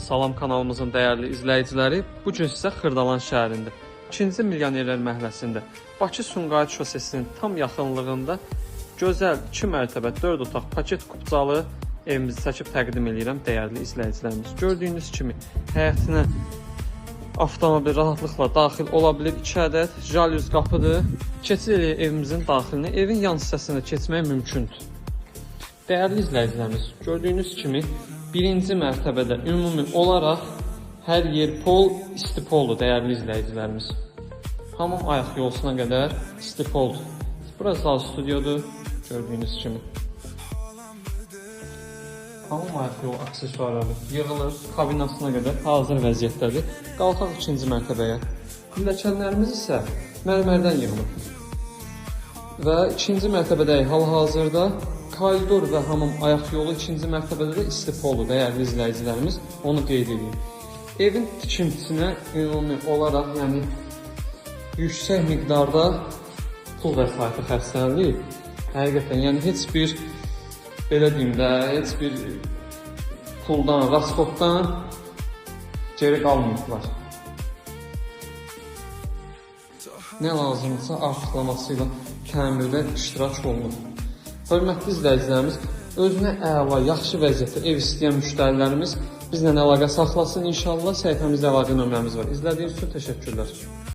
Salam kanalımızın dəyərli izləyiciləri, bu gün sizə Xırdalan şəhərində, 2-ci Milyonerlər məhəlləsində, Bakı Sumqayıt şosesinin tam yaxınlığında gözəl 2 mərtəbə 4 otaq paket kupcalı evimizi çəkib təqdim edirəm dəyərli izləyicilərimiz. Gördüyünüz kimi həyətinə avtomobil rahatlıqla daxil ola bilir. 2 ədəd jalüz qapıdır. Keçirik evimizin daxilinə. Evin yan hissəsində keçmək mümkündür. Dəyərli izləyicilərimiz, gördüyünüz kimi birinci mərtəbədə ümumi olaraq hər yer pol, isti poldur dəyərli izləyicilərimiz. Hamam ayaq yolusuna qədər isti poldur. Burası zal studiodur, gördüyünüz kimi. Hamam ayaq yolu aksesuarları yığılır, kabinasına qədər hazır vəziyyətdədir. Qalxaq ikinci mərtəbəyə. Pilləkənlərimiz isə mərmərdən yığılır. Və ikinci mərtəbədəyik hal-hazırda. Koridor və hamam ayaq yolu ikinci mərtəbədə də isti poldur dəyərli izləyicilərimiz. Onu qeyd edeyim. Evin tikintisinə ümumi olaraq, yəni yüksək miqdarda pul vəsaiti xərclənir. Həqiqətən, yəni heç bir belə deyim də, heç bir puldan, rasxoddan geri qalmayıblar. Nə lazımdırsa artıqlaması ilə təmirdə iştirak olunur. Hörmətli izləyicilərimiz, özünə əla, yaxşı vəziyyətdə ev istəyən müştərilərimiz bizlə əlaqə saxlasın inşallah. Səhifəmizdə əlaqə nömrəmiz var. İzlədiyiniz üçün təşəkkürlər.